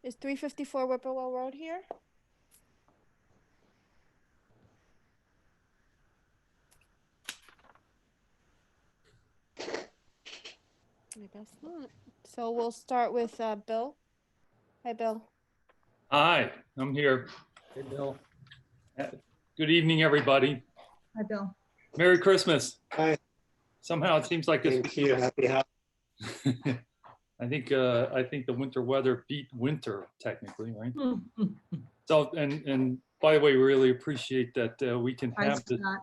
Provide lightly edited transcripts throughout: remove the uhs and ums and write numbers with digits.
Is 354 Whippoorwill Road here? I guess not. So we'll start with Bill. Hi, Bill. Hi, I'm here. Hey, Bill. Good evening, everybody. Hi, Bill. Merry Christmas. Hi. Somehow it seems like Thank you. Happy holidays. I think the winter weather beat winter technically, right? So and by the way, we really appreciate that we can Hi, have this. Scott.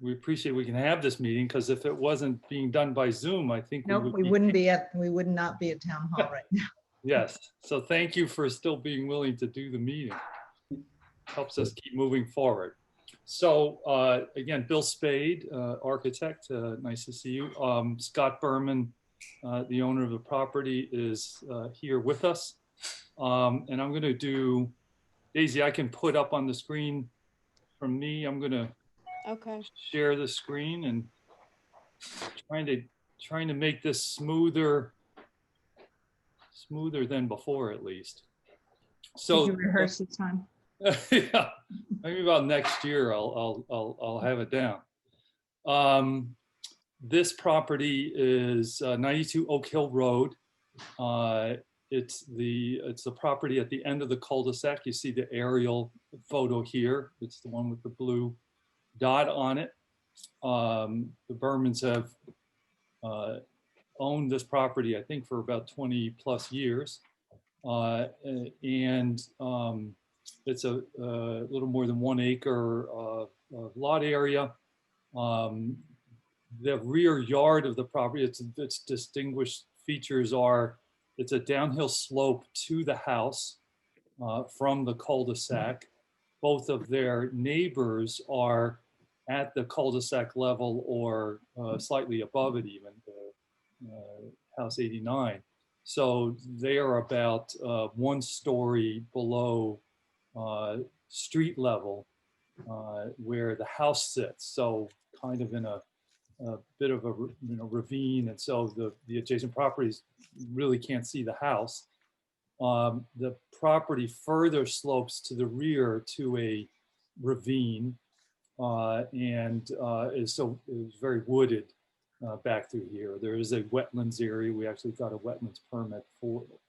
We appreciate we can have this meeting because if it wasn't being done by Zoom, I think Nope, we would not be at town hall right now. Yes. So thank you for still being willing to do the meeting. Helps us keep moving forward. So again, Bill Spade, architect, nice to see you. Scott Berman, the owner of the property, is here with us. And I'm going to do, Daisy, I can put up on the screen from me. I'm going to share the screen and trying to make this smoother than before, at least. So did you rehearse this time? Yeah, maybe about next year I'll have it down. This property is 92 Oak Hill Road. It's the property at the end of the cul-de-sac. You see the aerial photo here. It's the one with the blue dot on it. The Bermans have owned this property, I think, for about 20 plus years. It's a little more than 1 acre of lot area. The rear yard of the property, its distinguished features are it's a downhill slope to the house from the cul-de-sac. Both of their neighbors are at the cul-de-sac level or slightly above it even, house 89. So they are about 1 story below street level where the house sits. So kind of in a bit of a ravine, and so the adjacent properties really can't see the house. The property further slopes to the rear to a ravine and is very wooded back through here. There is a wetlands area. We actually got a wetlands permit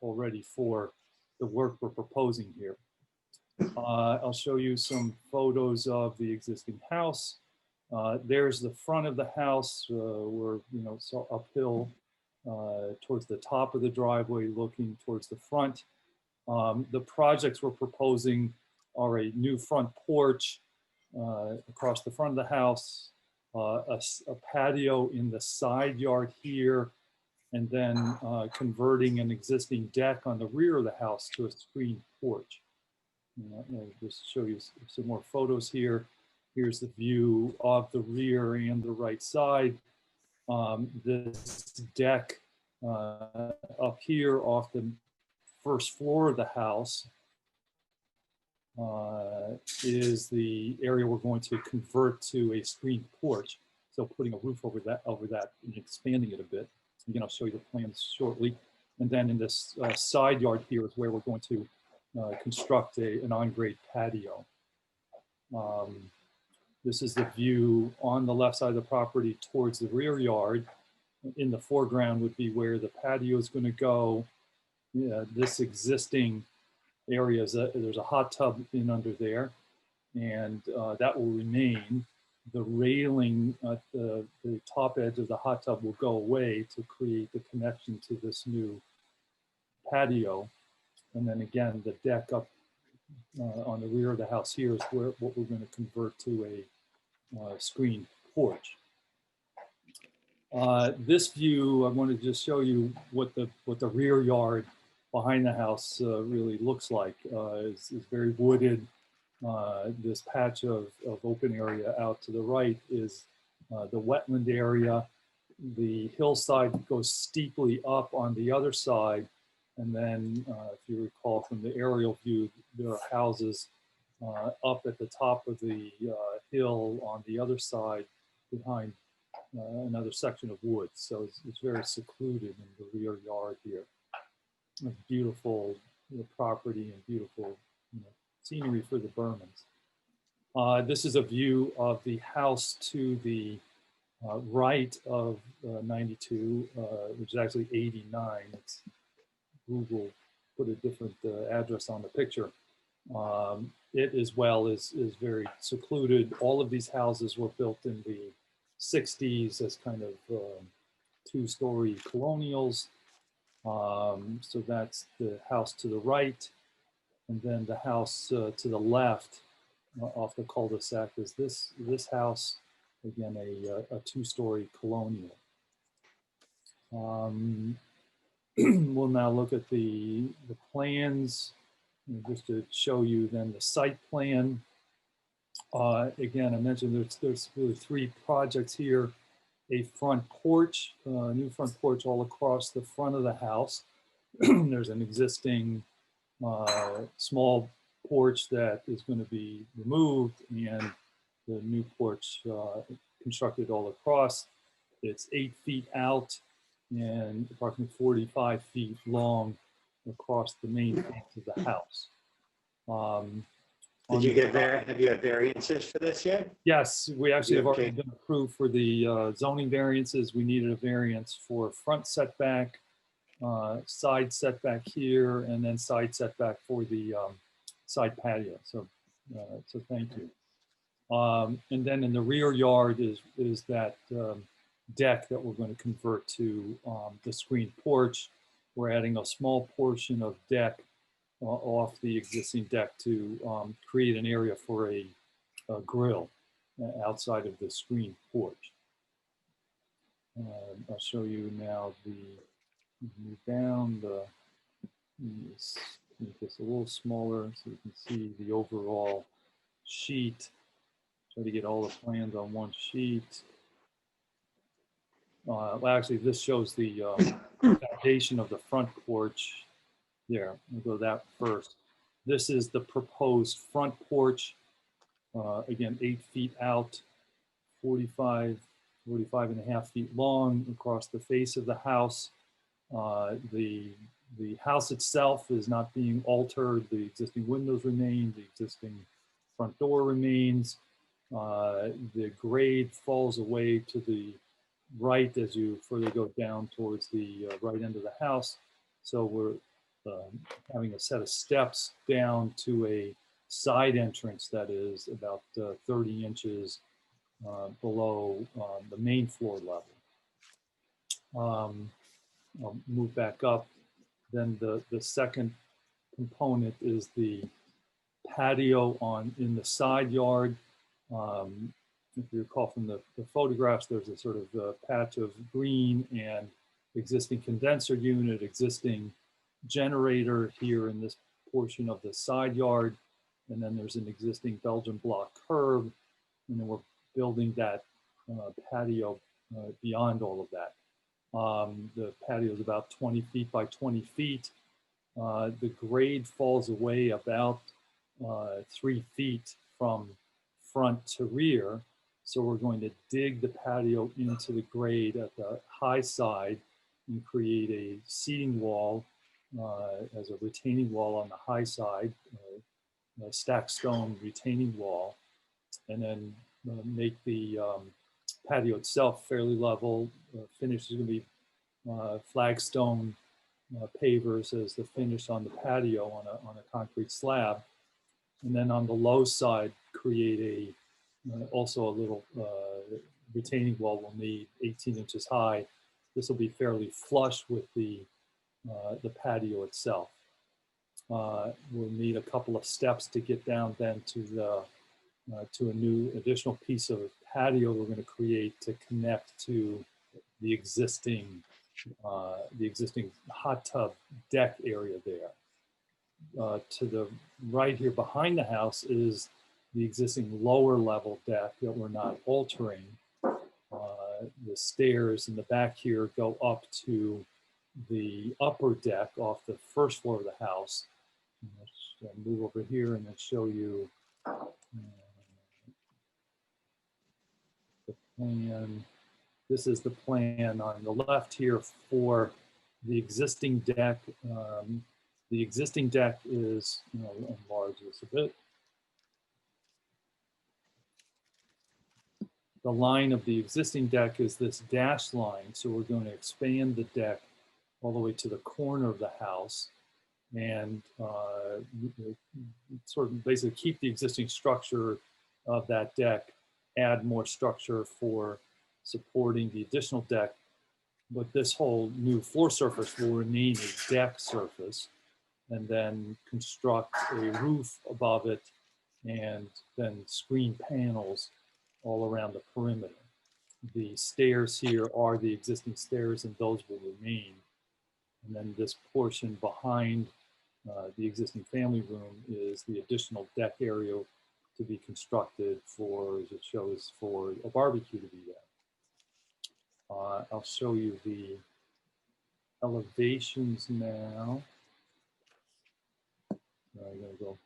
already for the work we're proposing here. I'll show you some photos of the existing house. There's the front of the house. We're so uphill towards the top of the driveway, looking towards the front. The projects we're proposing are a new front porch across the front of the house, a patio in the side yard here, and then converting an existing deck on the rear of the house to a screen porch. I'll just show you some more photos here. Here's the view of the rear and the right side. This deck up here off the first floor of the house is the area we're going to convert to a screen porch. So putting a roof over that and expanding it a bit. Again, I'll show you the plans shortly. And then in this side yard here is where we're going to construct an on-grade patio. This is the view on the left side of the property towards the rear yard. In the foreground would be where the patio is going to go. This existing area there's a hot tub in under there, and that will remain. The railing at the top edge of the hot tub will go away to create the connection to this new patio. And then again, the deck up on the rear of the house here is what we're going to convert to a screen porch. This view, I wanted to just show you what the rear yard behind the house really looks like. It's very wooded. This patch of open area out to the right is the wetland area. The hillside goes steeply up on the other side. And then if you recall from the aerial view, there are houses up at the top of the hill on the other side behind another section of woods. So it's very secluded in the rear yard here. beautiful property and beautiful scenery for the Bermans. This is a view of the house to the right of 92, which is actually 89. It's Google put a different address on the picture. It as well is very secluded. All of these houses were built in the 60s as kind of two-story colonials. So that's the house to the right. And then the house to the left off the cul-de-sac is this house, again, a two-story colonial. We'll now look at the plans, just to show you then the site plan. Again, I mentioned there's really three projects here. A front porch, new front porch all across the front of the house. There's an existing small porch that is going to be removed, and the new porch constructed all across. It's 8 feet out and approximately 45 feet long across the main face of the house. Have you had variances for this yet? Yes, we actually have already Okay. been approved for the zoning variances. We needed a variance for front setback, side setback here, and then side setback for the side patio. So thank you. And then in the rear yard is that deck that we're going to convert to the screen porch. We're adding a small portion of deck off the existing deck to create an area for a grill outside of the screen porch. I'll show you now move down make this a little smaller so you can see the overall sheet. Try to get all the plans on one sheet. Well, actually, this shows the foundation of the front porch. There, we'll go that first. This is the proposed front porch. Again, 8 feet out, 45 and a half feet long across the face of the house. The house itself is not being altered. The existing windows remain. The existing front door remains. The grade falls away to the right as you further go down towards the right end of the house. So we're having a set of steps down to a side entrance that is about 30 inches below the main floor level. I'll move back up. Then the second component is the patio in the side yard. If you recall from the photographs, there's a sort of patch of green and existing condenser unit, existing generator here in this portion of the side yard. And then there's an existing Belgian block curb. And then we're building that patio beyond all of that. The patio is about 20 feet by 20 feet. The grade falls away about 3 feet from front to rear. So we're going to dig the patio into the grade at the high side and create a seating wall as a retaining wall on the high side, a stacked stone retaining wall, and then make the patio itself fairly level. Finish is going to be flagstone pavers as the finish on the patio on a concrete slab. And then on the low side, create also a little retaining wall we'll need 18 inches high. This will be fairly flush with the patio itself. We'll need a couple of steps to get down then to a new additional piece of patio we're going to create to connect to the existing hot tub deck area there. To the right here behind the house is the existing lower level deck that we're not altering. The stairs in the back here go up to the upper deck off the first floor of the house. Let's move over here and then show you the plan. This is the plan on the left here for the existing deck. The existing deck is, enlarge this a bit. The line of the existing deck is this dash line, so we're going to expand the deck all the way to the corner of the house and sort of basically keep the existing structure of that deck, add more structure for supporting the additional deck, but this whole new floor surface will remain a deck surface, and then construct a roof above it and then screen panels all around the perimeter. The stairs here are the existing stairs and those will remain. And then this portion behind the existing family room is the additional deck area to be constructed for, as it shows, for a barbecue to be there. I'll show you the elevations now. I'm gonna go.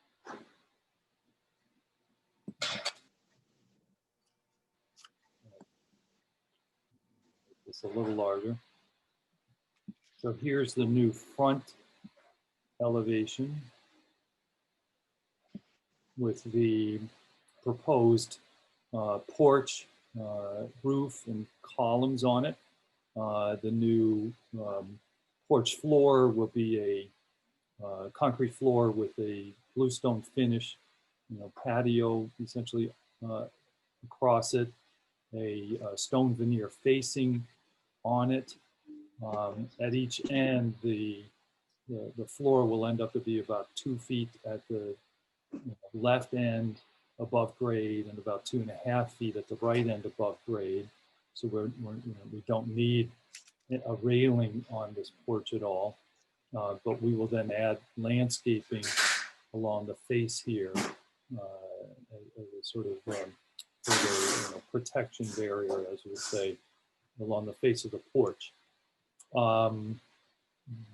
It's a little larger. So here's the new front elevation with the proposed porch, roof, and columns on it. The new porch floor will be a concrete floor with a bluestone finish, patio essentially across it, a stone veneer facing on it. At each end, the floor will end up to be about 2 feet at the left end above grade and about 2.5 feet at the right end above grade. So we don't need a railing on this porch at all, but we will then add landscaping along the face here as a sort of further, protection barrier, as we would say, along the face of the porch.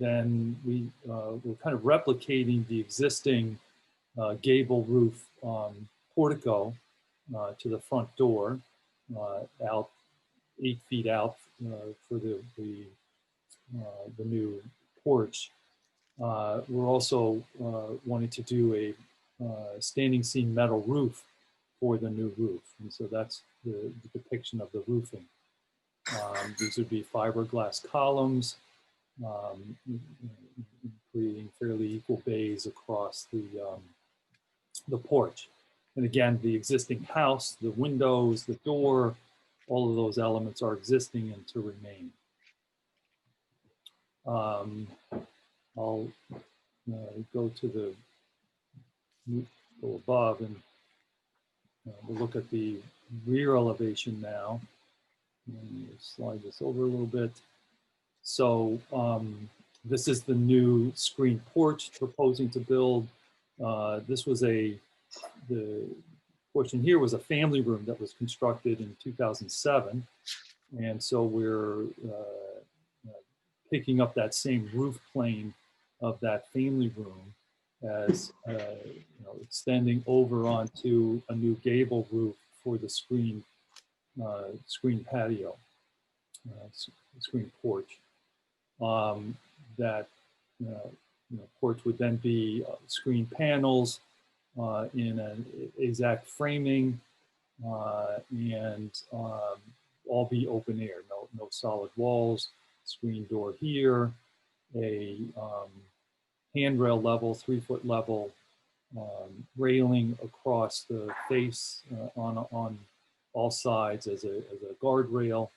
Then we're kind of replicating the existing gable roof portico to the front door, out 8 feet out for the new porch. We're also wanting to do a standing seam metal roof for the new roof, and so that's the depiction of the roofing. These would be fiberglass columns, creating fairly equal bays across the porch. And again, the existing house, the windows, the door, all of those elements are existing and to remain. I'll go to go above and we'll look at the rear elevation now. And slide this over a little bit. So this is the new screen porch proposing to build. This was the portion here was a family room that was constructed in 2007. And so we're picking up that same roof plane of that family room as extending over onto a new gable roof for the screen patio, screen porch. That porch would then be screen panels in an exact framing and all be open air, no solid walls, screen door here, a handrail level, 3-foot level railing across the face on all sides as a guardrail,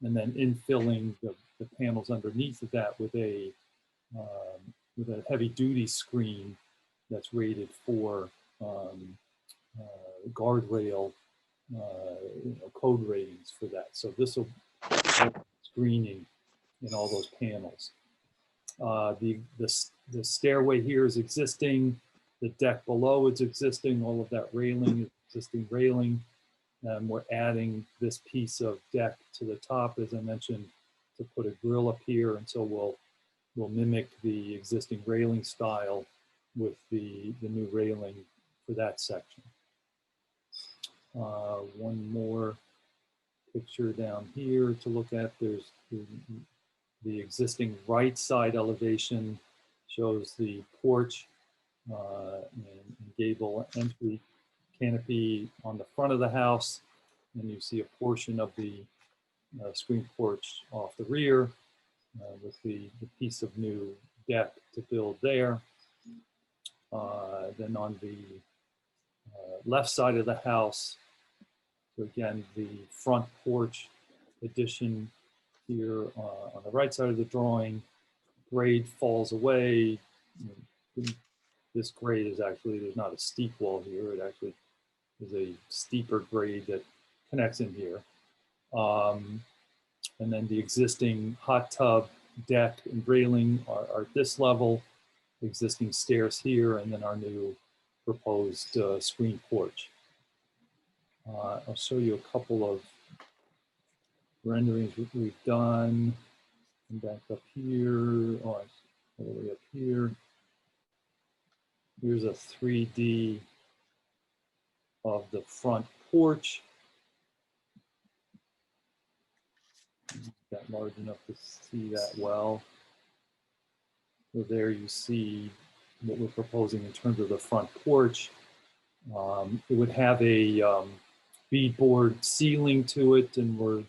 and then infilling the panels underneath of that with a heavy-duty screen that's rated for guardrail code ratings for that. So this will have screening in all those panels. The stairway here is existing. The deck below is existing. All of that railing is existing railing. And we're adding this piece of deck to the top, as I mentioned, to put a grill up here. And so we'll mimic the existing railing style with the new railing for that section. One more picture down here to look at. There's The existing right side elevation shows the porch and gable entry canopy on the front of the house. And you see a portion of the screen porch off the rear with the piece of new deck to build there. Then on the left side of the house, so again, the front porch addition here on the right side of the drawing, grade falls away. This grade is actually, there's not a steep wall here. It actually is a steeper grade that connects in here. And then the existing hot tub, deck, and railing are at this level, existing stairs here, and then our new proposed screen porch. I'll show you a couple of renderings we've done. Come back up here, all the way up here. Here's a 3D of the front porch. That large enough to see that well. So there you see what we're proposing in terms of the front porch. It would have a beadboard ceiling to it, and we're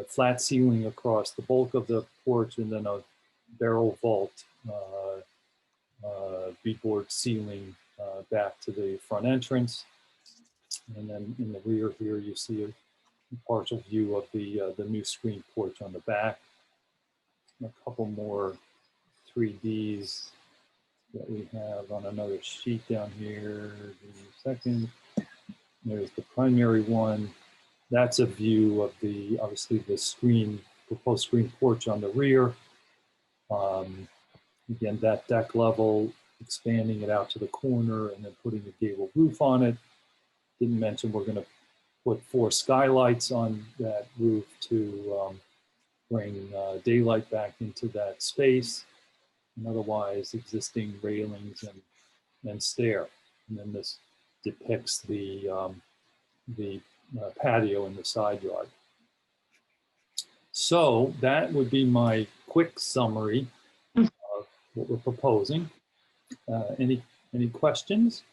flat ceiling across the bulk of the porch, and then a barrel vault beadboard ceiling back to the front entrance. And then in the rear here, you see a partial view of the new screen porch on the back. A couple more 3Ds that we have on another sheet down here. Give me a second. There's the primary one. That's a view of the, obviously, the proposed screen porch on the rear. Again, that deck level, expanding it out to the corner and then putting a gable roof on it. Didn't mention we're going to put 4 skylights on that roof to bring daylight back into that space. And otherwise, existing railings and stair. And then this depicts the patio in the side yard. So that would be my quick summary of what we're proposing. Any questions?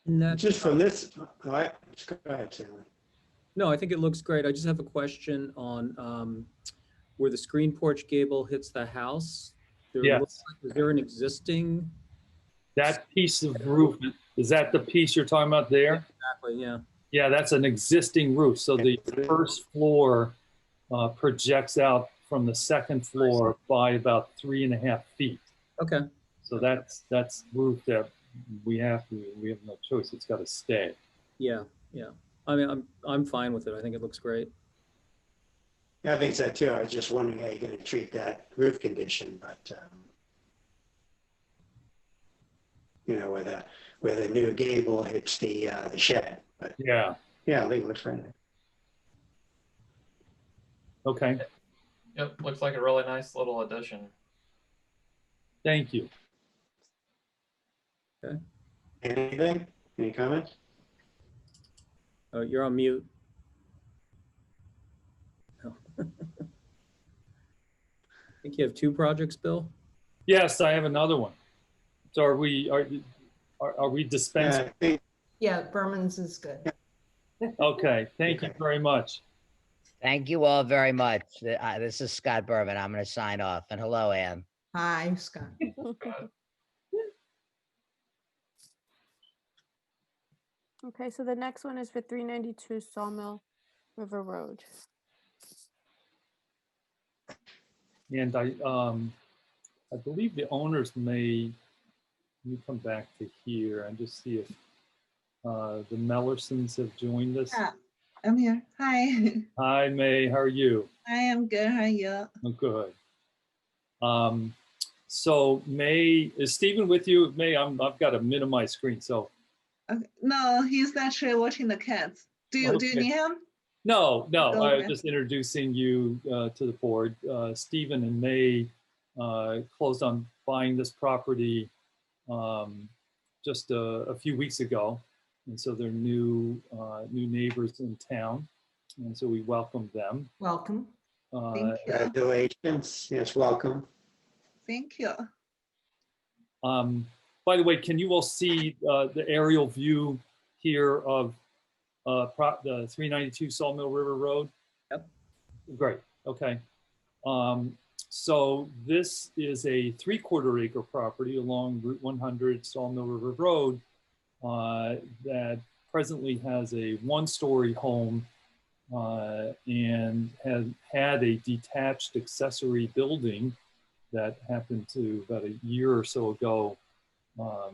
No, Just from this, all right, go ahead, Stanley. no, I think it looks great. I just have a question on where the screen porch gable hits the house. Yes. Is there an existing? That piece of roof, is that the piece you're talking about there? Exactly, yeah. Yeah, that's an existing roof. So the first floor projects out from the second floor by about 3.5 feet. Okay, So that's roof that we have no choice. It's got to stay. yeah, yeah. I mean, I'm fine with it. I think it looks great. Yeah, I think so too. I was just wondering how you're going to treat that roof condition, but you know, where the new gable hits the shed. But Yeah. yeah, I think it looks friendly. Okay. Yep, looks like a really nice little addition. Thank you. Anything? Any comments? Oh, you're on mute. Oh. I think you have 2 projects, Bill? Yes, I have another one. So are we dispensing? Yeah, I think, Yeah, Berman's is good. Okay. Thank you very much. Thank you all very much. This is Scott Berman. I'm going to sign off. And hello, Ann. Hi, Scott. Okay, so the next one is for 392 Sawmill River Road. And I believe the owners may, let me come back to here and just see if the Mellersons have joined us. Yeah, I'm here. Hi. Hi, May. How are you? I am good. How are you? Oh, good. So May, is Stephen with you? May, I've got to minimize screen. So Okay. No, he's actually watching the cats. Do you Okay. need him? no, I was Okay. just introducing you to the board. Stephen and May closed on buying this property just a few weeks ago. And so they're new neighbors in town. And so we welcome them. Welcome. Thank you. Congratulations. Yes, welcome. Thank you. By the way, can you all see the aerial view here of the 392 Sawmill River Road? Yep. Great. Okay. So this is a 3/4 acre property along Route 100 Sawmill River Road that presently has a 1-story home and has had a detached accessory building that happened to about a year or so ago had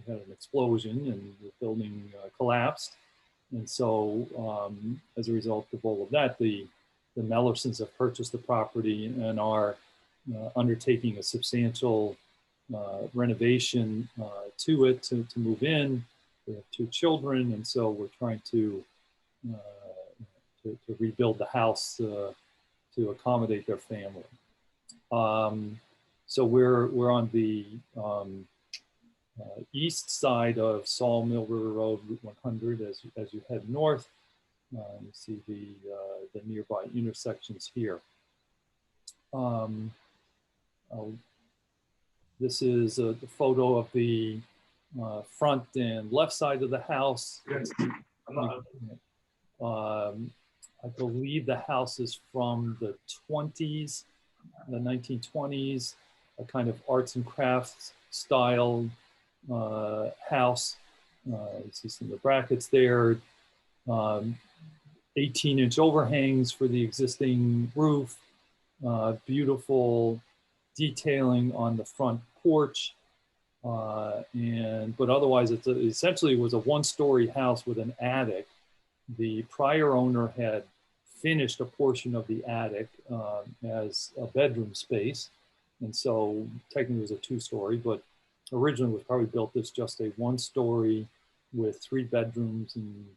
an explosion and the building collapsed. And so as a result of all of that, the Mellersons have purchased the property and are undertaking a substantial renovation to it to move in. They have 2 children, and so we're trying to rebuild the house to accommodate their family. So we're on the east side of Sawmill River Road, Route 100, as you head north. You see the nearby intersections here. This is a photo of the front and left side of the house. I believe the house is from the 20s, the 1920s, a kind of arts and crafts style house. You see some of the brackets there. 18-inch overhangs for the existing roof. Beautiful detailing on the front porch. But otherwise, essentially it was a 1-story house with an attic. The prior owner had finished a portion of the attic as a bedroom space. And so technically it was a 2-story, but originally was probably built as just a 1-story with 3 bedrooms and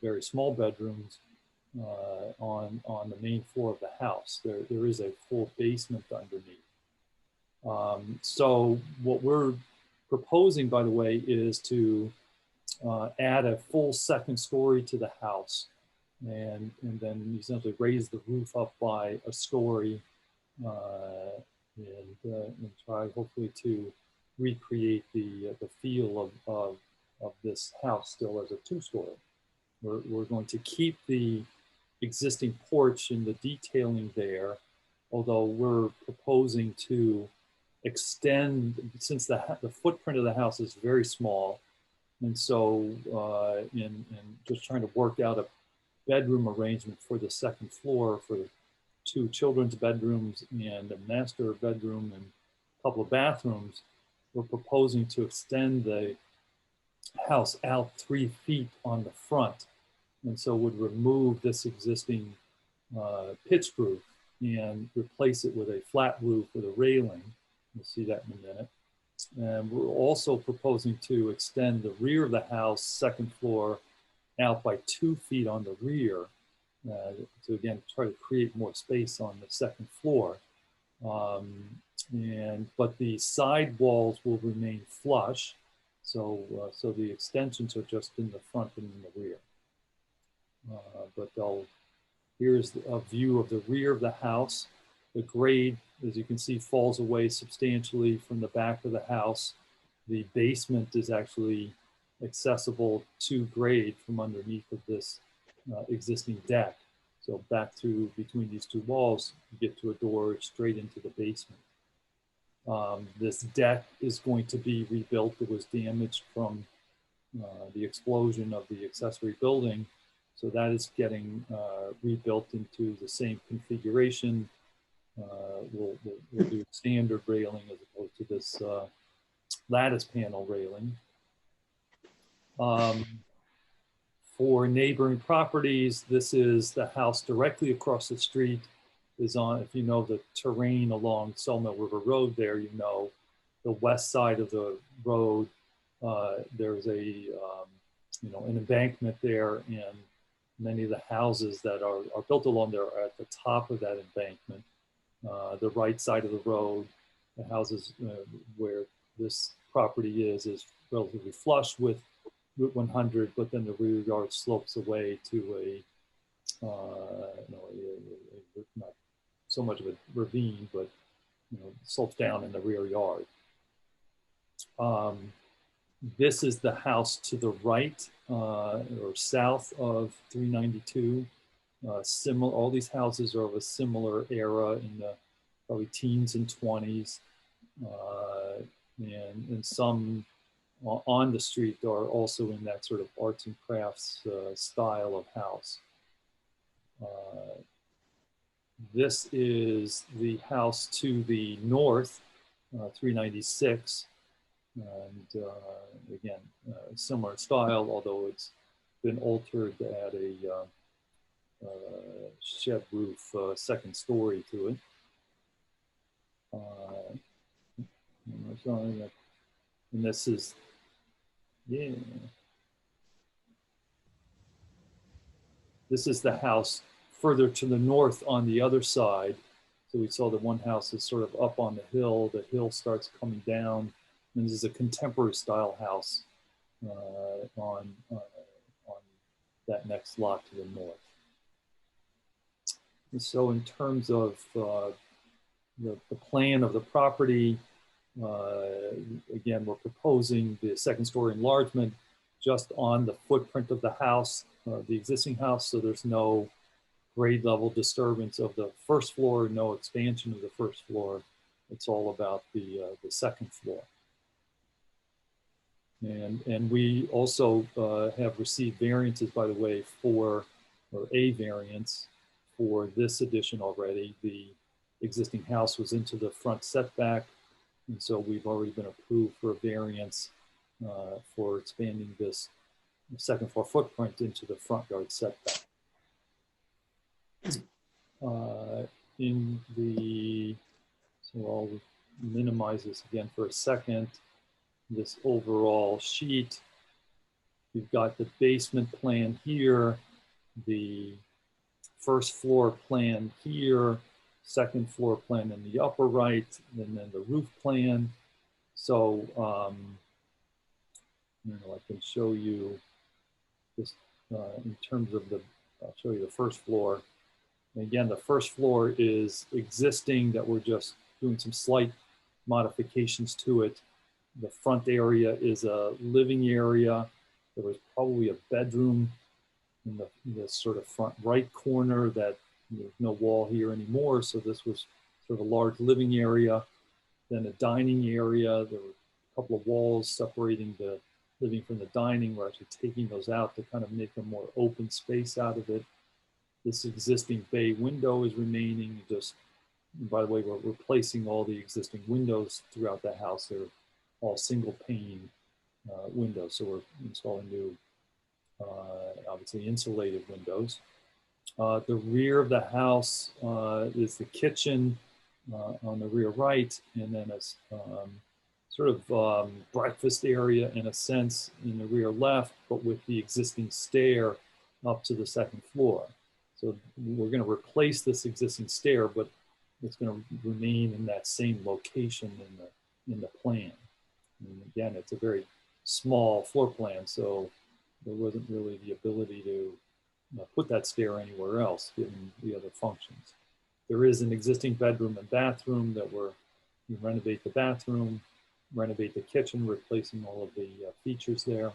very small bedrooms on the main floor of the house. There is a full basement underneath. So what we're proposing, by the way, is to add a full 2nd story to the house and then essentially raise the roof up by a story and try hopefully to recreate the feel of this house still as a 2-story. We're going to keep the existing porch and the detailing there, although we're proposing to extend, since the footprint of the house is very small, and so in just trying to work out a bedroom arrangement for the 2nd floor for 2 children's bedrooms and a master bedroom and a couple of bathrooms, we're proposing to extend the house out 3 feet on the front, and so would remove this existing pitched roof and replace it with a flat roof with a railing. You'll see that in a minute. And we're also proposing to extend the rear of the house, 2nd floor, out by 2 feet on the rear to again try to create more space on the 2nd floor. But the side walls will remain flush, so the extensions are just in the front and in the rear. But here's a view of the rear of the house. The grade, as you can see, falls away substantially from the back of the house. The basement is actually accessible to grade from underneath of this existing deck. So back through between these 2 walls, you get to a door straight into the basement. This deck is going to be rebuilt. It was damaged from the explosion of the accessory building. So that is getting rebuilt into the same configuration. We'll do standard railing as opposed to this lattice panel railing. For neighboring properties, this is the house directly across the street is on, if you know the terrain along Sawmill River Road there, you know the west side of the road, there's an embankment there, and many of the houses that are built along there are at the top of that embankment. The right side of the road, the houses where this property is relatively flush with Route 100, but then the rear yard slopes away to not so much of a ravine, but slopes down in the rear yard. This is the house to the right or south of 392. Similar, all these houses are of a similar era in the probably teens and 20s, and some on the street are also in that sort of arts and crafts style of house. This is the house to the north, 396, and again, similar style, although it's been altered to add a shed roof, second story to it. And this is, yeah. This is the house further to the north on the other side. So we saw that one house is sort of up on the hill. The hill starts coming down. And this is a contemporary style house on that next lot to the north. And so in terms of the plan of the property, again, we're proposing the second story enlargement just on the footprint of the house, the existing house, so there's no grade level disturbance of the first floor, no expansion of the first floor. It's all about the second floor. And we also have received variances, by the way, or a variance for this addition already. The existing house was into the front setback, and so we've already been approved for a variance for expanding this second floor footprint into the front yard setback. So I'll minimize this again for a second. This overall sheet, we've got the basement plan here, the first floor plan here, second floor plan in the upper right, and then the roof plan. So I can show you this in terms of I'll show you the first floor. And again, the first floor is existing that we're just doing some slight modifications to it. The front area is a living area. There was probably a bedroom in the sort of front right corner that there's no wall here anymore. So this was sort of a large living area. Then a dining area. There were a couple of walls separating the living from the dining. We're actually taking those out to kind of make a more open space out of it. This existing bay window is remaining. Just, by the way, we're replacing all the existing windows throughout the house. They're all single pane windows. So we're installing new, obviously insulated windows. The rear of the house is the kitchen on the rear right, and then a sort of breakfast area in a sense in the rear left, but with the existing stair up to the second floor. So we're going to replace this existing stair, but it's going to remain in that same location in the plan. And again, it's a very small floor plan, so there wasn't really the ability to put that stair anywhere else, given the other functions. There is an existing bedroom and bathroom that we renovate the bathroom, renovate the kitchen, replacing all of the features there.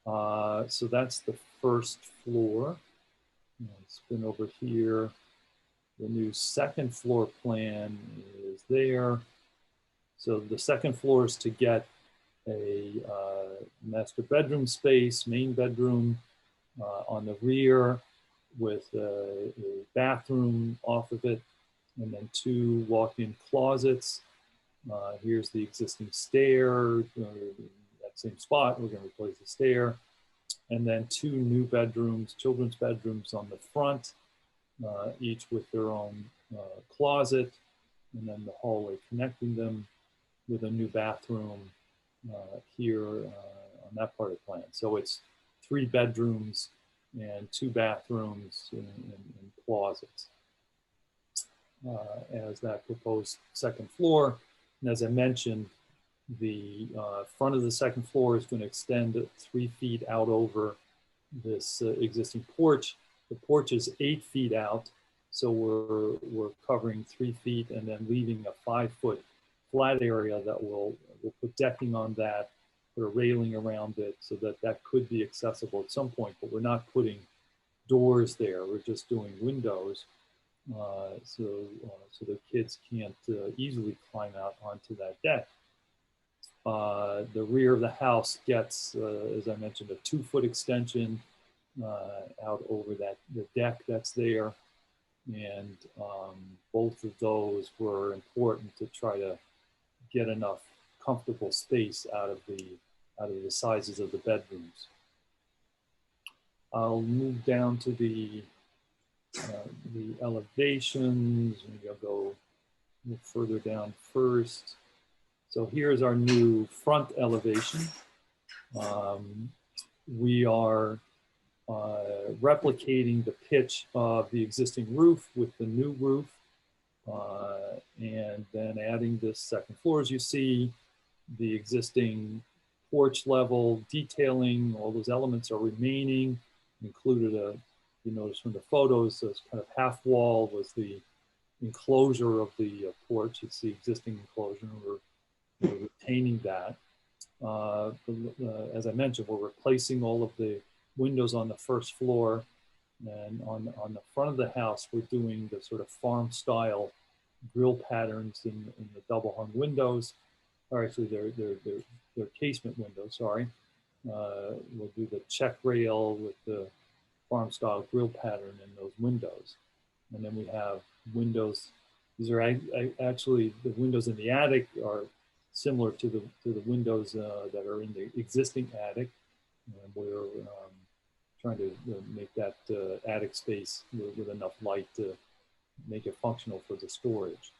So that's the first floor. Spin over here. The new second floor plan is there. So the second floor is to get a master bedroom space, main bedroom on the rear with a bathroom off of it, and then 2 walk-in closets. Here's the existing stair, that same spot. We're going to replace the stair. And then 2 new bedrooms, children's bedrooms on the front, each with their own closet, and then the hallway connecting them with a new bathroom here on that part of the plan. So it's 3 bedrooms and 2 bathrooms and closets as that proposed second floor. And as I mentioned, the front of the second floor is going to extend 3 feet out over this existing porch. The porch is 8 feet out, so we're covering 3 feet and then leaving a 5-foot flat area that we'll put decking on that, put a railing around it so that that could be accessible at some point, but we're not putting doors there. We're just doing windows, so the kids can't easily climb out onto that deck. The rear of the house gets, as I mentioned, a 2-foot extension out over the deck that's there, and both of those were important to try to get enough comfortable space out of the sizes of the bedrooms. I'll move down to the elevations. Maybe I'll go a little further down first. So here's our new front elevation. We are replicating the pitch of the existing roof with the new roof, and then adding this second floor. As you see, the existing porch level detailing, all those elements are remaining. Included you notice from the photos, this kind of half wall was the enclosure of the porch. It's the existing enclosure. We're retaining that. As I mentioned, we're replacing all of the windows on the first floor, and on the front of the house, we're doing the sort of farm style grill patterns in the double hung windows. Or actually, they're casement windows. Sorry. We'll do the check rail with the farm style grill pattern in those windows, and then we have windows. These are actually the windows in the attic are similar to the windows that are in the existing attic, and we're trying to make that attic space with enough light to make it functional for the storage.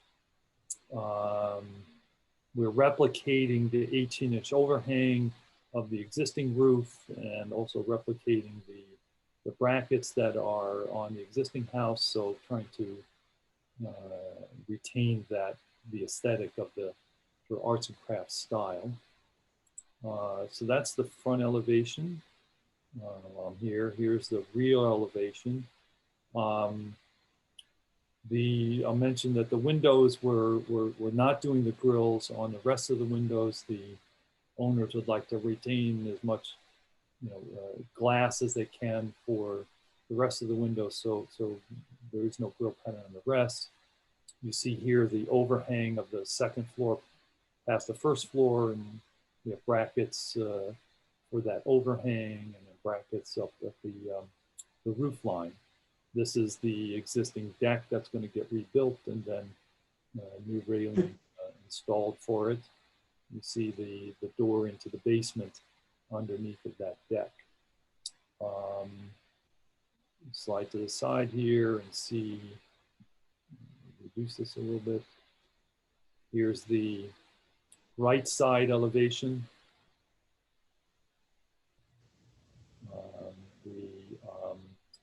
We're replicating the 18-inch overhang of the existing roof, and also replicating the brackets that are on the existing house. So trying to retain the aesthetic of the arts and crafts style. So that's the front elevation. Here's the rear elevation. I'll mention that the windows we're not doing the grills on the rest of the windows. The owners would like to retain as much glass as they can for the rest of the windows, so there is no grill pattern on the rest. You see here the overhang of the second floor past the first floor, and we have brackets for that overhang, and then brackets up at the roof line. This is the existing deck that's going to get rebuilt, and then new railing installed for it. You see the door into the basement underneath of that deck. Slide to the side here and see, reduce this a little bit. Here's the right side elevation.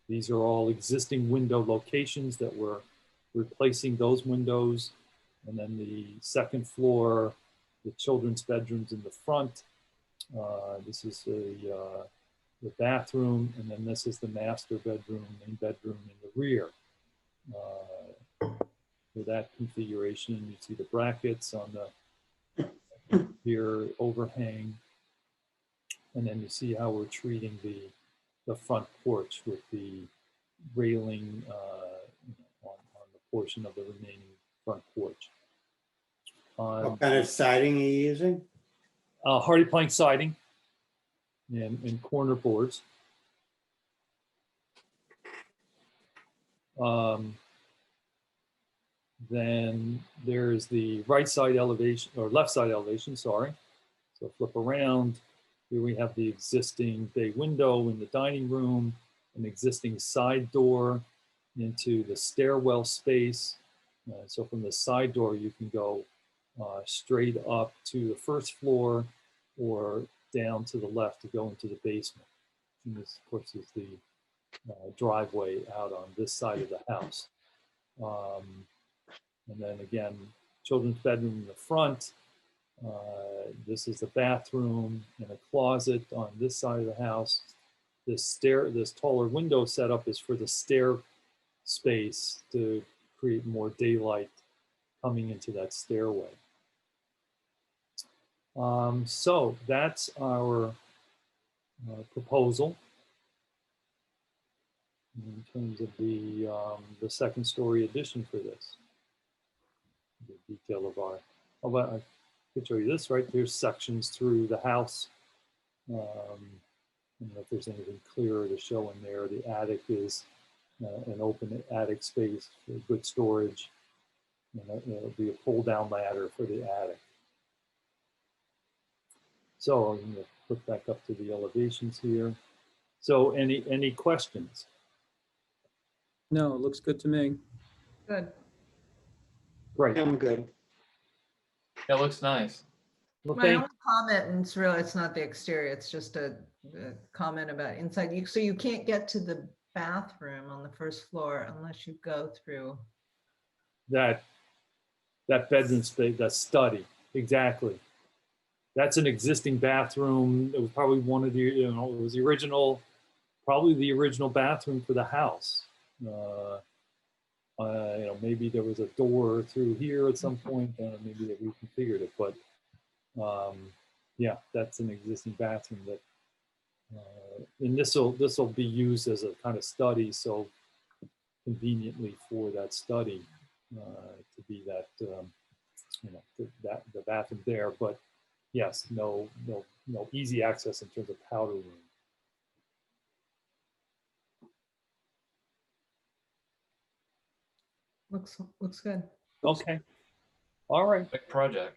These are all existing window locations that we're replacing those windows. And then the second floor, the children's bedrooms in the front. This is the bathroom, and then this is the master bedroom, main bedroom in the rear. For that configuration, you see the brackets on the rear overhang, and then you see how we're treating the front porch with the railing on the portion of the remaining front porch. What kind of siding are you using? Hardy plank siding and corner boards. Then there's the right side elevation, or left side elevation, sorry. So flip around. Here we have the existing bay window in the dining room, an existing side door into the stairwell space. So from the side door, you can go straight up to the first floor or down to the left to go into the basement. And this, of course, is the driveway out on this side of the house. And then again, children's bedroom in the front. This is the bathroom and a closet on this side of the house. this taller window setup is for the stair space to create more daylight coming into that stairway. So that's our proposal in terms of the second story addition for this. The detail of our, I could show you this, right? There's sections through the house. I don't know if there's anything clearer to show in there. The attic is an open attic space for good storage. And it'll be a pull down ladder for the attic. So I'm going to put back up to the elevations here. So any questions? No, it looks good to me. Good. Right. I'm good. It looks nice. Well, My thank, only comment, and it's really, it's not the exterior, it's just a comment about inside. So you can't get to the bathroom on the first floor unless you go through. that bedroom space, that study, exactly. That's an existing bathroom. It was probably one of the, it was the original, probably the original bathroom for the house. Maybe there was a door through here at some point, maybe they reconfigured it, but yeah, that's an existing bathroom that, and this will be used as a kind of study, so conveniently for that study to be that, the bathroom there, but yes, no easy access in terms of powder room. Looks good. Okay. All right. Big project.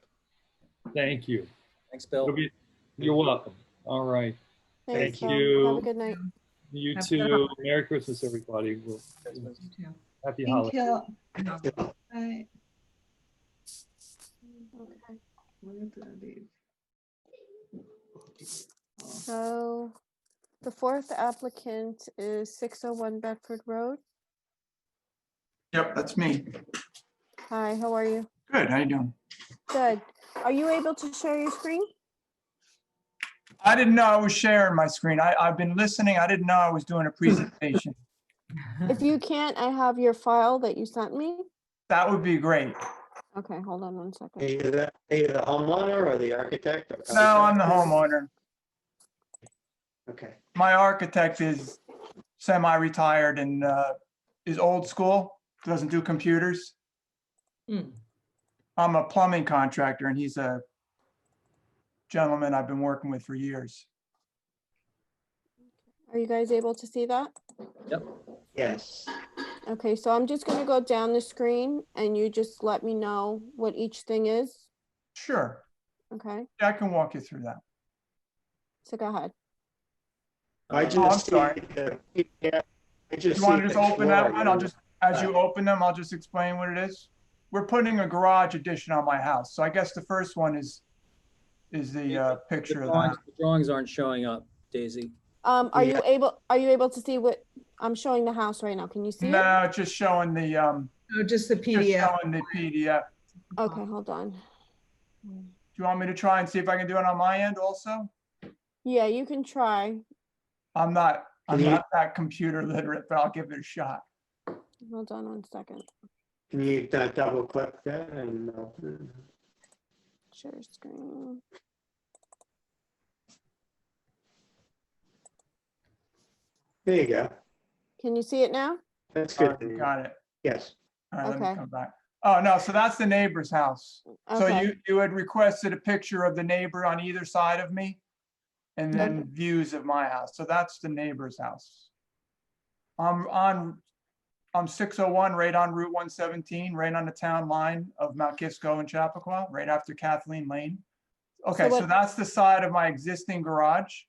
Thank you. Thanks, Bill. You're welcome. All right. Thanks, Thank Bill. you. Have a good night. You Happy too. holidays. Merry Christmas, everybody. You too. Happy Thank holidays. you. Okay. Bye. Where did I leave? Oh, So the fourth applicant is 601 Bedford Road. Yep, that's me. Hi, how are you? Good, how you doing? Good. Are you able to share your screen? I didn't know I was sharing my screen. I've been listening. I didn't know I was doing a presentation. If you can't, I have your file that you sent me. That would be great. Okay, hold on one second. Are you the homeowner or the architect? Or No, I'm the contractor? homeowner. Okay. My architect is semi-retired and is old school, doesn't do computers. Hmm. I'm a plumbing contractor and he's a gentleman I've been working with for years. Are you guys able to see that? Yes. Okay, so I'm just gonna go down the screen and you just let me know what each thing is. Sure, Okay, yeah, I can walk you through that. so go ahead. I I'm just see sorry. the PDF. I just You want see to just the open that floor. one? I'll just, as you open them, I'll just explain what it is. We're putting a garage addition on my house. So I guess the first one is the picture of that. The drawings aren't showing up, Daisy. Are you able to see what I'm showing the house right now? Can you see it? No, just showing the, Oh, just the just PDF. showing the PDF. Okay, hold on. Do you want me to try and see if I can do it on my end also? Yeah, you can try. I'm not Can you- that computer literate, but I'll give it a shot. Hold on one second. Can you double click that and open Share screen. There you go. Can you see it now? That's All good. right, got it. Yes. All right, let me Okay. come back. Oh, no, so that's the neighbor's house. So Okay, you had requested a picture of the neighbor on either side of me and then views of my house. So that's the neighbor's house. I'm 601, right on Route 117, right on the town line of Mount Kisco and Chappaqua, right after Kathleen Lane. Okay, so what- that's the side of my existing garage.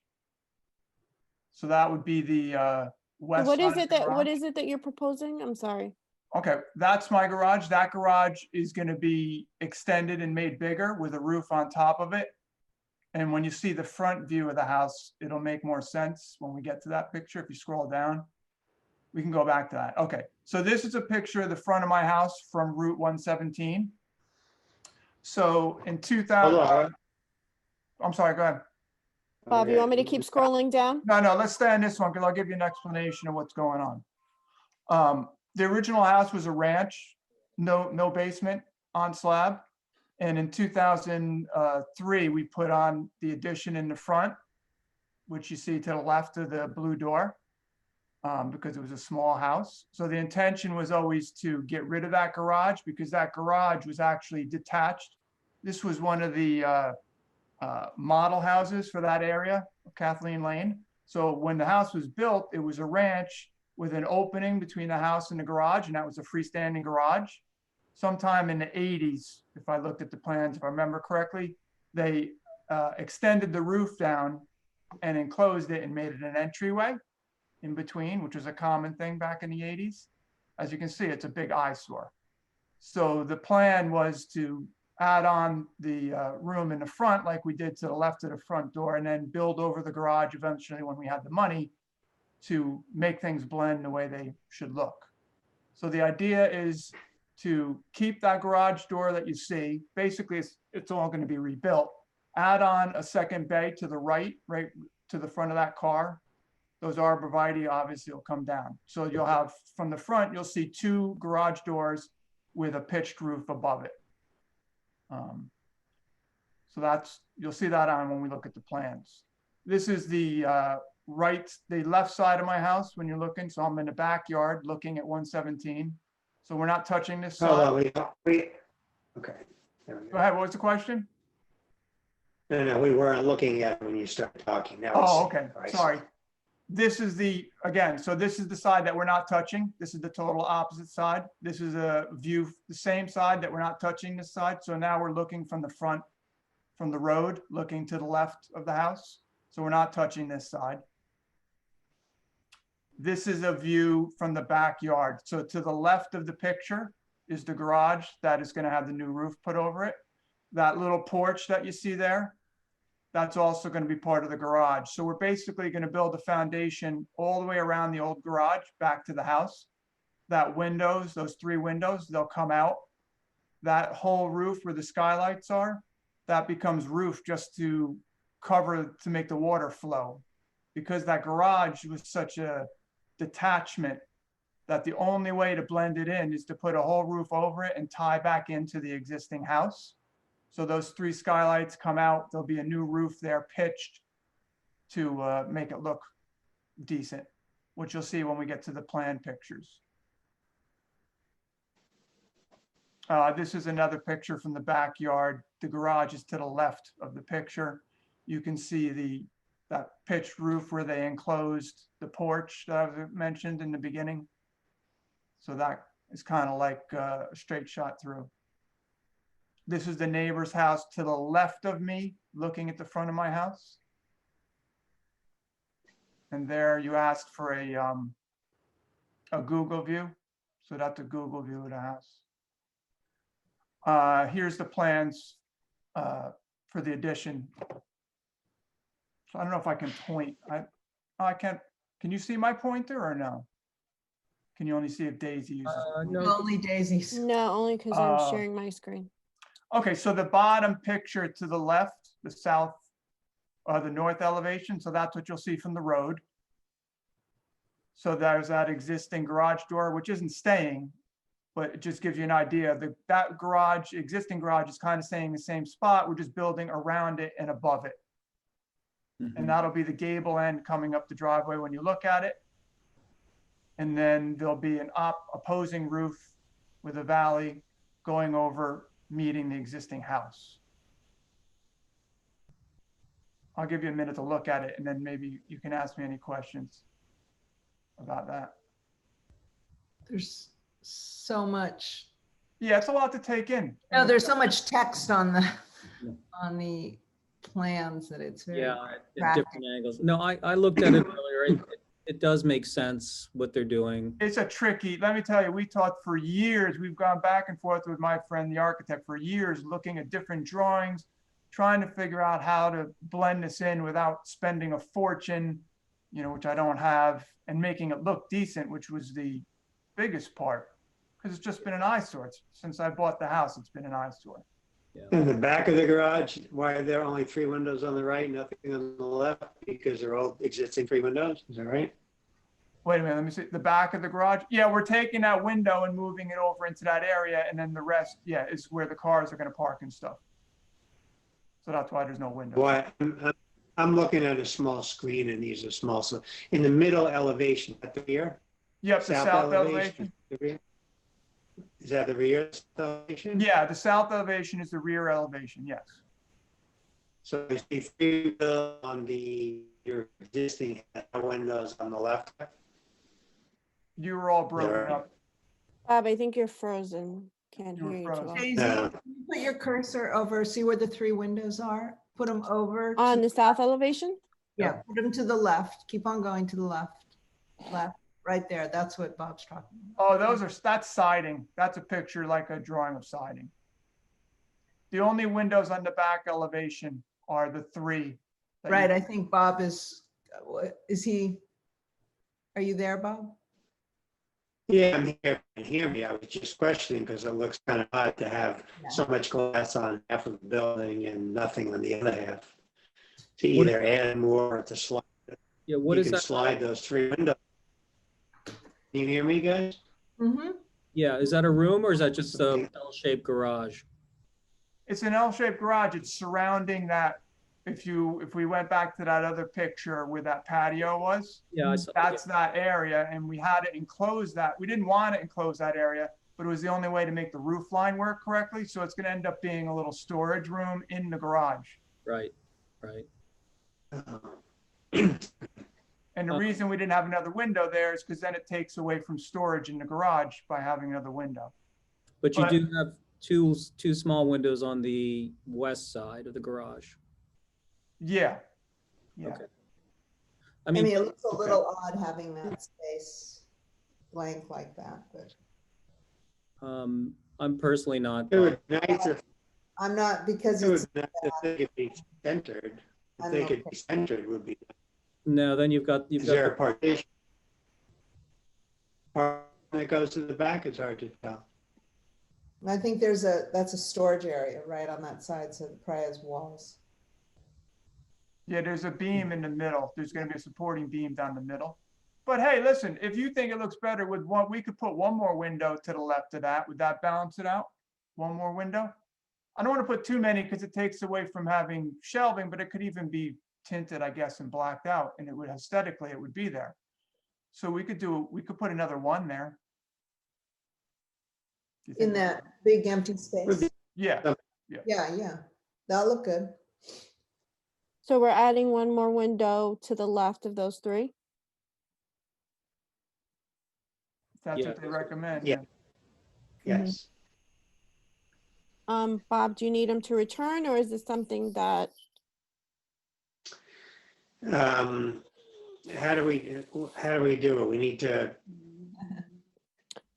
So that would be the west what side is of it the that, what garage. is it that you're proposing? I'm sorry. Okay, that's my garage. That garage is going to be extended and made bigger with a roof on top of it. And when you see the front view of the house, it'll make more sense when we get to that picture. If you scroll down, we can go back to that. Okay, so this is a picture of the front of my house from Route 117. So in 2000, Hold on. I'm sorry, go ahead. Bob, you want me to Okay. keep scrolling down? No, let's stay on this one because I'll give you an explanation of what's going on. The original house was a ranch, no basement on slab. And in 2003, we put on the addition in the front, which you see to the left of the blue door, because it was a small house. So the intention was always to get rid of that garage because that garage was actually detached. This was one of the model houses for that area of Kathleen Lane. So when the house was built, it was a ranch with an opening between the house and the garage, and that was a freestanding garage. Sometime in the 80s, if I looked at the plans, if I remember correctly, they extended the roof down and enclosed it and made it an entryway in between, which was a common thing back in the 80s. As you can see, it's a big eyesore. So the plan was to add on the room in the front like we did to the left of the front door, and then build over the garage eventually when we had the money to make things blend the way they should look. So the idea is to keep that garage door that you see. Basically, it's all going to be rebuilt. Add on a second bay to the right to the front of that car. Those arborvitae obviously will come down. So you'll have, from the front, you'll see 2 garage doors with a pitched roof above it. So you'll see that on when we look at the plans. This is the left side of my house when you're looking. So I'm in the backyard looking at 117. So we're not touching this side. Oh, okay. There we Go go. ahead, what was the question? No, we weren't looking at it when you started talking. Now Oh, I see. okay, I see. sorry. This is so this is the side that we're not touching. This is the total opposite side. This is a view, the same side that we're not touching this side. So now we're looking from the front, from the road, looking to the left of the house. So we're not touching this side. This is a view from the backyard. So to the left of the picture is the garage that is going to have the new roof put over it. That little porch that you see there, that's also going to be part of the garage. So we're basically going to build a foundation all the way around the old garage back to the house. That windows, those 3 windows, they'll come out. That whole roof where the skylights are, that becomes roof just to cover, to make the water flow. Because that garage was such a detachment that the only way to blend it in is to put a whole roof over it and tie back into the existing house. So those 3 skylights come out, there'll be a new roof there pitched to make it look decent, which you'll see when we get to the plan pictures. This is another picture from the backyard. The garage is to the left of the picture. You can see that pitched roof where they enclosed the porch that I mentioned in the beginning. So that is kind of like a straight shot through. This is the neighbor's house to the left of me, looking at the front of my house. And there you asked for a Google view. So that's a Google view of the house. Here's the plans for the addition. So I don't know if I can point. I can't. Can you see my pointer or no? Can you only see if Daisy uses it? No, Only daisies. No, only because I'm sharing my screen. Okay, so the bottom picture to the left, the south, the north elevation, so that's what you'll see from the road. So there's that existing garage door, which isn't staying, but it just gives you an idea. That garage, existing garage, is kind of staying in the same spot. We're just building around it and above it. And that'll be the gable end coming up the driveway when you look at it. And then there'll be an opposing roof with a valley going over, meeting the existing house. I'll give you a minute to look at it, and then maybe you can ask me any questions about that. There's so much. Yeah, it's a lot to take in. No, there's so much text on the plans that it's very. yeah, at different angles. No, I looked at it earlier. It does make sense what they're doing. It's a tricky, let me tell you, we talked for years. We've gone back and forth with my friend, the architect, for years, looking at different drawings, trying to figure out how to blend this in without spending a fortune, which I don't have, and making it look decent, which was the biggest part, because it's just been an eyesore. Since I bought the house, it's been an eyesore. In the back of the garage, why are there only 3 windows on the right, nothing on the left? Because they're all existing 3 windows, is that right? Wait a minute, let me see, the back of the garage? Yeah, we're taking that window and moving it over into that area, and then the rest, yeah, is where the cars are gonna park and stuff. So that's why there's no windows. Why, I'm looking at a small screen and these are small, so in the middle elevation, at the rear? Yep, the south elevation. The rear? Is that the rear elevation? Yeah, the south elevation is the rear elevation, yes. So I see 3 on your existing windows on the left. You were all broken There. up. Bob, I think you're frozen. Can't You were hear you too frozen. well. Daisy, No. can you put your cursor over, see where the 3 windows are? Put them over. On the south elevation? Yeah, put them to the left. Keep on going to the left. Left, right there. That's what Bob's talking about. Oh, that's siding. That's a picture like a drawing of siding. The only windows on the back elevation are the 3. that you- Right, I think Bob is he, are you there, Bob? Yeah, I'm here. You can hear me. I was just questioning because it looks kind of odd to have Yeah. so much glass on half of the building and nothing on the other half. To What- either add more or to slide, Yeah, what you is can that? slide those 3 windows. Can you hear me, guys? Mm-hmm. Yeah, is that a room or is that just a L-shaped garage? It's an L-shaped garage. It's surrounding that. If we went back to that other picture where that patio was, Yeah, I saw. that's that area, and we had to enclose that. We didn't want to enclose that area, but it was the only way to make the roof line work correctly. So it's going to end up being a little storage room in the garage. Right, right. And the reason we didn't have another window there is because then it takes away from storage in the garage by having another window. But you But- do have two small windows on the west side of the garage. Yeah. Yeah. Okay. I I mean, mean, it looks a little odd having that space blank like that, but I'm personally not. It would be nice if, I'm not, because it it's, would be nice if they could be centered. If I'm they not- could be centered would be, No, then you've got is there a the, partition? Part that goes to the back, it's hard to tell. I think that's a storage area right on that side, so it probably has walls. Yeah, there's a beam in the middle. There's going to be a supporting beam down the middle. But hey, listen, if you think it looks better with one, we could put one more window to the left of that. Would that balance it out? One more window? I don't want to put too many because it takes away from having shelving, but it could even be tinted, I guess, and blacked out, and it would aesthetically, it would be there. So we could put another one there. Do you In think- that big empty space. Yeah, Yeah, that'll look good. So we're adding one more window to the left of those 3? that's Yeah. what they recommend. Yeah. Yes. Bob, do you need him to return or is this something that, How do we do it? We need to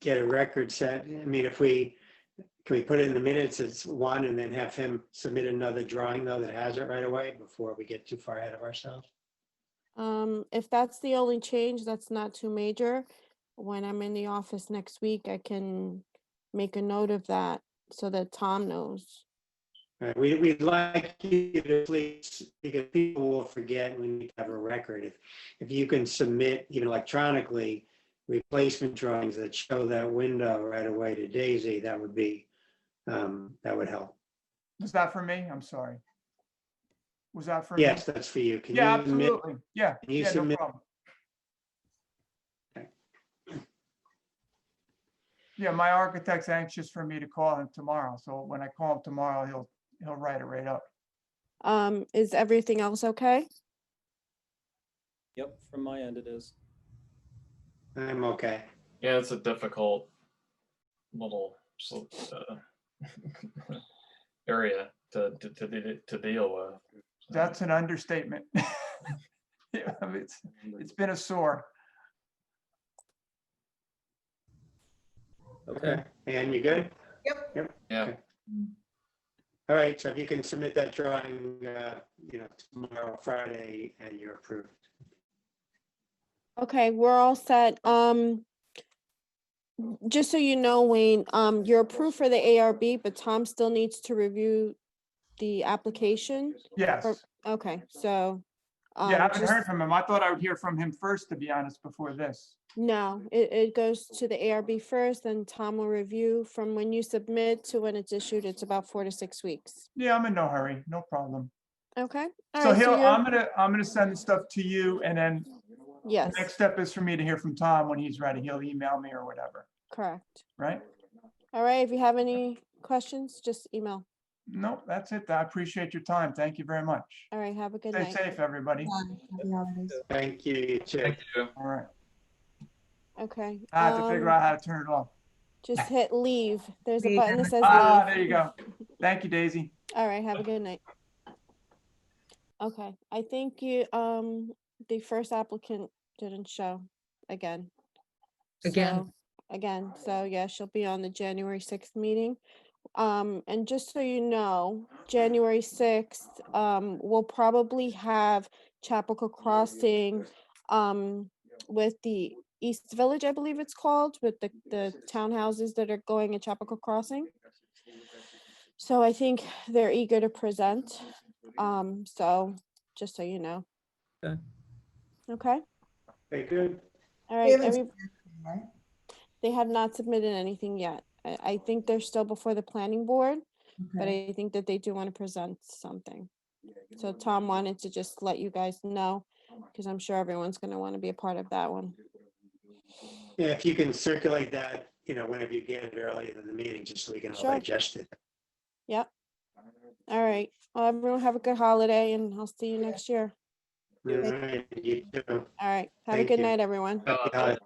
get a record set. I mean, can we put it in the minutes as 1 and then have him submit another drawing though that has it right away before we get too far ahead of ourselves? if that's the only change, that's not too major. When I'm in the office next week, I can make a note of that so that Tom knows. Right, we'd like you to please, because people will forget, we need to have a record. If you can submit even electronically replacement drawings that show that window right away to Daisy, that would be, that would help. Was that for me? I'm sorry. Was that for me? Yes, that's for you. Can Yeah, you submit? absolutely. Yeah, Can you yeah, no submit- problem. Okay. Yeah, my architect's anxious for me to call him tomorrow. So when I call him tomorrow, he'll write it right up. Is everything else okay? yep, from my end it is. I'm okay. Yeah, it's a difficult little area to deal with. That's an understatement. Yeah, I mean, it's been a sore. Okay, And you good? Yep. Yeah. Okay. All right, so if you can submit that drawing, tomorrow, Friday, and you're approved. Okay, we're all set. Just so you know, Wayne, you're approved for the ARB, but Tom still needs to review the application. Yes. Okay, so. Yeah, I haven't just- heard from him. I thought I would hear from him first, to be honest, before this. No, it goes to the ARB first, then Tom will review. From when you submit to when it's issued, it's about 4 to 6 weeks. Yeah, I'm in no hurry, no problem. Okay, all So right, so I'm you're, gonna send the stuff to you, and then the yes, next step is for me to hear from Tom when he's ready. He'll email me or whatever, correct. right? All right, if you have any questions, just email. Nope, that's it. I appreciate your time. Thank you very much. All right, have a good Stay night. safe, everybody. Happy holidays. Thank you, you too. Thank you. All right. Okay. I have to figure out how to turn it off. Just hit leave. There's a Leave. button that says Ah, leave. there you go. Thank you, Daisy. All right, have a good night. Okay, I think you, the first applicant didn't show again. Again. So- Again, so yeah, she'll be on the January 6th meeting. And just so you know, January 6th, we'll probably have Chapel Crossing, with the East Village, I believe it's called, with the townhouses that are going at Chapel Crossing. So I think they're eager to present. So just so you know. Okay. Okay, Very good. all right, Right? they have not submitted anything yet. I think they're still before the planning board, but Okay. I think that they do want to present something. So Tom wanted to just let you guys know, because I'm sure everyone's gonna want to be a part of that one. Yeah, if you can circulate that, whenever you get it earlier than the meeting, just so we can all Sure. digest it. Yep. All right, well, everyone have a good holiday, and I'll see you next year. All right, you too. All right, have a Thank good you. night, everyone. Happy holidays.